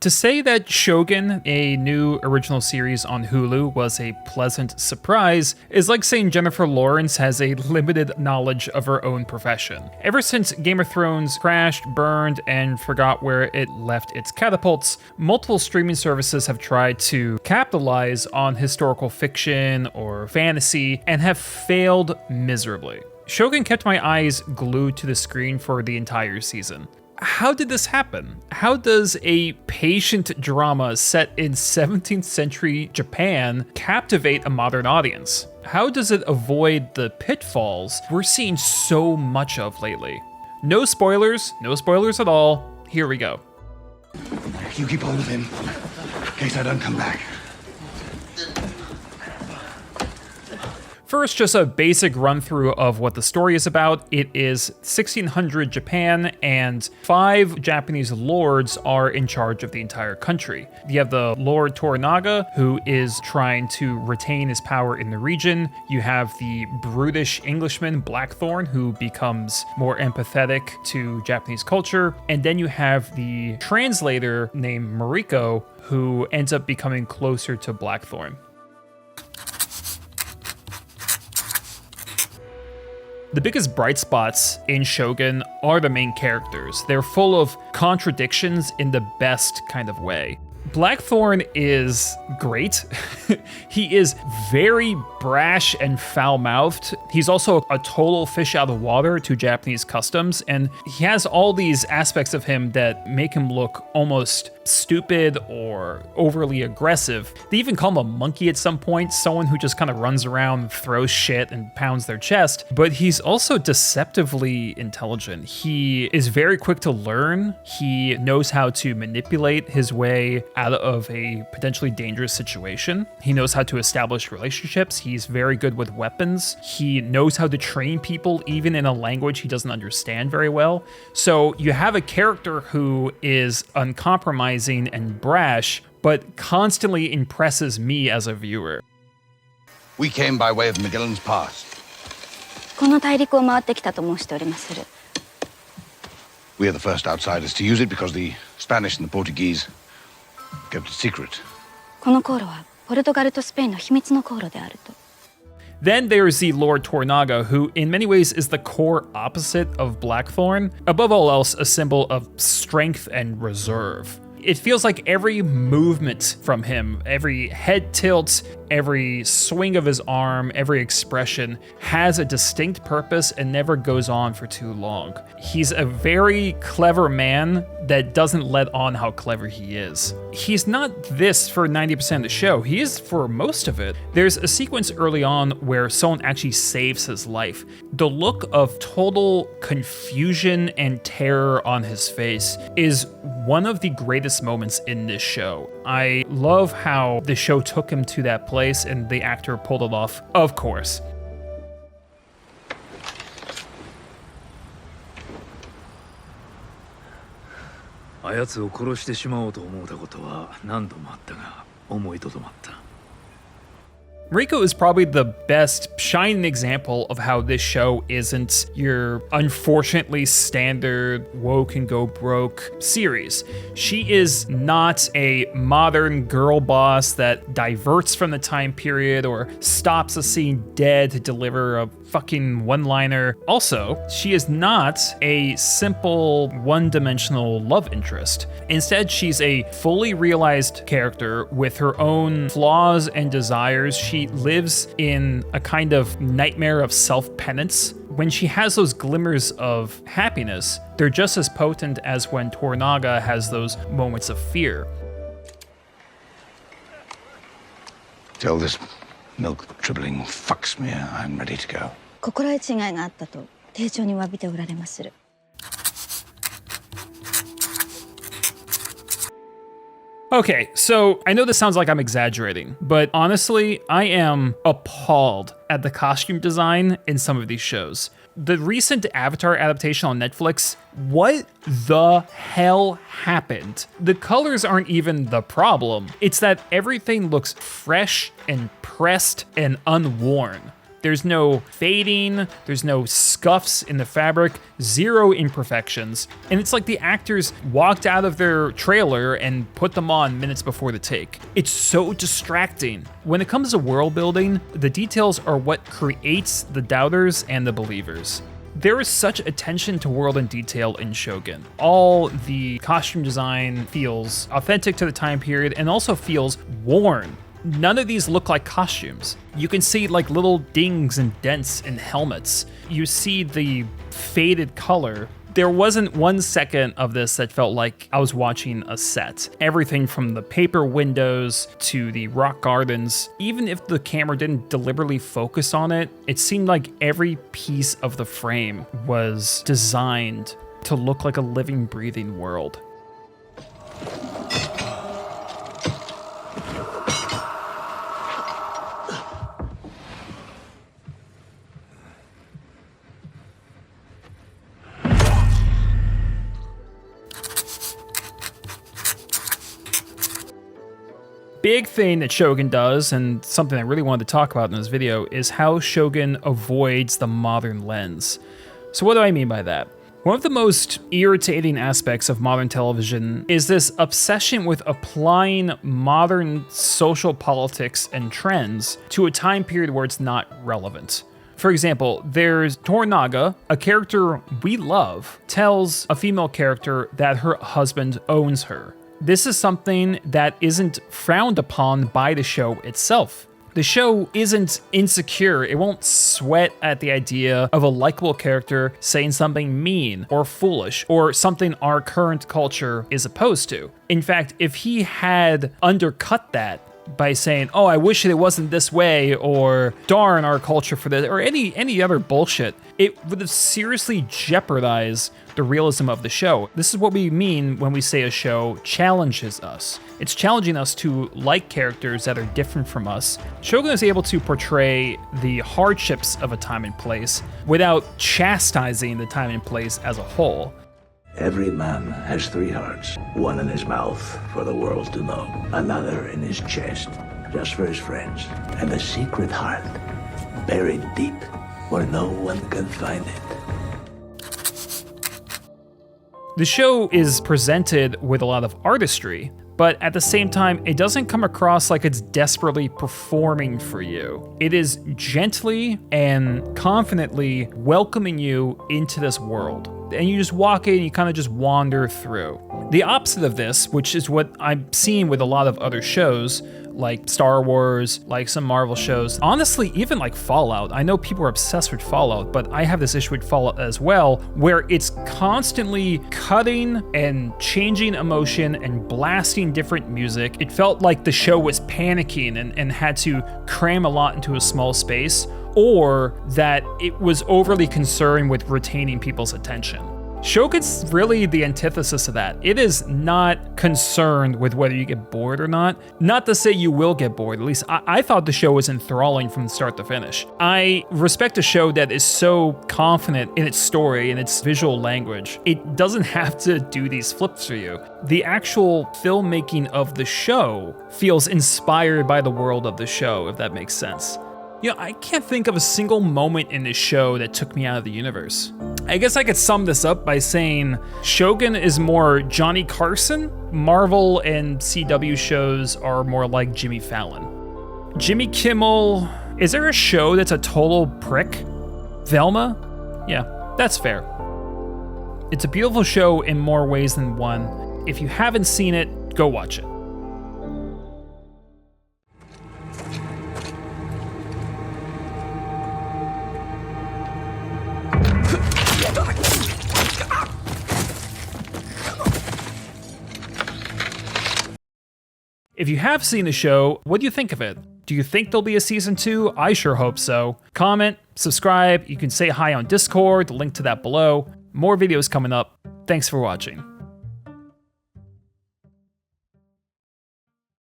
To say that Shogun, a new original series on Hulu, was a pleasant surprise is like saying Jennifer Lawrence has a limited knowledge of her own profession. Ever since Game of Thrones crashed, burned, and forgot where it left its catapults, multiple streaming services have tried to capitalize on historical fiction or fantasy and have failed miserably. Shogun kept my eyes glued to the screen for the entire season. How did this happen? How does a patient drama set in 17th century Japan captivate a modern audience? How does it avoid the pitfalls we're seeing so much of lately? No spoilers at all. Here we go. You keep hold of him, in case I don't come back. First, just a basic run through of what the story is about. It is 1600 Japan, and 5 Japanese lords are in charge of the entire country. You have the Lord Toranaga, who is trying to retain his power in the region. You have the brutish Englishman Blackthorn, who becomes more empathetic to Japanese culture. And then you have the translator named Mariko, who ends up becoming closer to Blackthorn. The biggest bright spots in Shogun are the main characters. They're full of contradictions in the best kind of way. Blackthorn is great. He is very brash and foul-mouthed. He's also a total fish out of water to Japanese customs, and he has all these aspects of him that make him look almost stupid or overly aggressive. They even call him a monkey at some point, someone who just kind of runs around, throws shit, and pounds their chest. But he's also deceptively intelligent. He is very quick to learn. He knows how to manipulate his way out of a potentially dangerous situation. He knows how to establish relationships. He's very good with weapons. He knows how to train people even in a language he doesn't understand very well. So you have a character who is uncompromising and brash, but constantly impresses me as a viewer. We came by way of Magellan's Pass. この大陸を回ってきたと申しておりまする。 We are the first outsiders to use it because the Spanish and the Portuguese kept it secret. この航路はポルトガルとスペインの秘密の航路であると。 Then there's the Lord Toranaga, who in many ways is the core opposite of Blackthorn. Above all else, a symbol of strength and reserve. It feels like every movement from him, every head tilt, every swing of his arm, every expression has a distinct purpose and never goes on for too long. He's a very clever man that doesn't let on how clever he is. He's not this for 90% of the show. He is for most of it. There's a sequence early on where someone actually saves his life. The look of total confusion and terror on his face is one of the greatest moments in this show. I love how the show took him to that place and the actor pulled it off, of course. あやつを殺してしまおうと思うたことは何度もあったが思いとどまった。 Mariko is probably the best shining example of how this show isn't your unfortunately standard woke and go broke series. She is not a modern girl boss that diverts from the time period or stops a scene dead to deliver a fucking one-liner. Also, she is not a simple one-dimensional love interest. Instead, she's a fully realized character with her own flaws and desires. She lives in a kind of nightmare of self-penance. When she has those glimmers of happiness, they're just as potent as when Toranaga has those moments of fear. Tell this milk-dribbling fucksmear I'm ready to go. 心得違いがあったと丁重に詫びておられまする。 Okay, so I know this sounds like I'm exaggerating, but honestly, I am appalled at the costume design in some of these shows. The recent Avatar adaptation on Netflix, what the hell happened? The colors aren't even the problem. It's that everything looks fresh and pressed and unworn. There's no fading, there's no scuffs in the fabric, zero imperfections. And it's like the actors walked out of their trailer and put them on minutes before the take. It's so distracting. When it comes to world building, the details are what creates the doubters and the believers. There is such attention to world and detail in Shogun. All the costume design feels authentic to the time period and also feels worn. None of these look like costumes. You can see like little dings and dents in helmets. You see the faded color. There wasn't 1 second of this that felt like I was watching a set. Everything from the paper windows to the rock gardens, even if the camera didn't deliberately focus on it, it seemed like every piece of the frame was designed to look like a living, breathing world. Big thing that Shogun does, and something I really wanted to talk about in this video, is how Shogun avoids the modern lens. So what do I mean by that? One of the most irritating aspects of modern television is this obsession with applying modern social politics and trends to a time period where it's not relevant. For example, there's Toranaga, a character we love, tells a female character that her husband owns her. This is something that isn't frowned upon by the show itself. The show isn't insecure. It won't sweat at the idea of a likable character saying something mean or foolish or something our current culture is opposed to. In fact, if he had undercut that by saying, oh, I wish it wasn't this way, or darn our culture for this, or any other bullshit, it would have seriously jeopardized the realism of the show. This is what we mean when we say a show challenges us. It's challenging us to like characters that are different from us. Shogun is able to portray the hardships of a time and place without chastising the time and place as a whole. Every man has 3 hearts. One in his mouth for the world to know. Another in his chest, just for his friends. And a secret heart, buried deep where no one can find it. The show is presented with a lot of artistry, but at the same time, it doesn't come across like it's desperately performing for you. It is gently and confidently welcoming you into this world. And you just walk in and you kind of just wander through. The opposite of this, which is what I'm seeing with a lot of other shows, like Star Wars, like some Marvel shows, honestly, even like Fallout. I know people are obsessed with Fallout, but I have this issue with Fallout as well, where it's constantly cutting and changing emotion and blasting different music. It felt like the show was panicking and had to cram a lot into a small space, or that it was overly concerned with retaining people's attention. Shogun's really the antithesis of that. It is not concerned with whether you get bored or not. Not to say you will get bored, at least I thought the show was enthralling from start to finish. I respect a show that is so confident in its story and its visual language. It doesn't have to do these flips for you. The actual filmmaking of the show feels inspired by the world of the show, if that makes sense. You know, I can't think of a single moment in this show that took me out of the universe. I guess I could sum this up by saying Shogun is more Johnny Carson. Marvel and CW shows are more like Jimmy Fallon. Jimmy Kimmel, is there a show that's a total prick? Velma? Yeah, that's fair. It's a beautiful show in more ways than one. If you haven't seen it, go watch it. If you have seen the show, what do you think of it? Do you think there'll be a season 2? I sure hope so. Comment, subscribe, you can say hi on Discord, the link to that below. More videos coming up. Thanks for watching.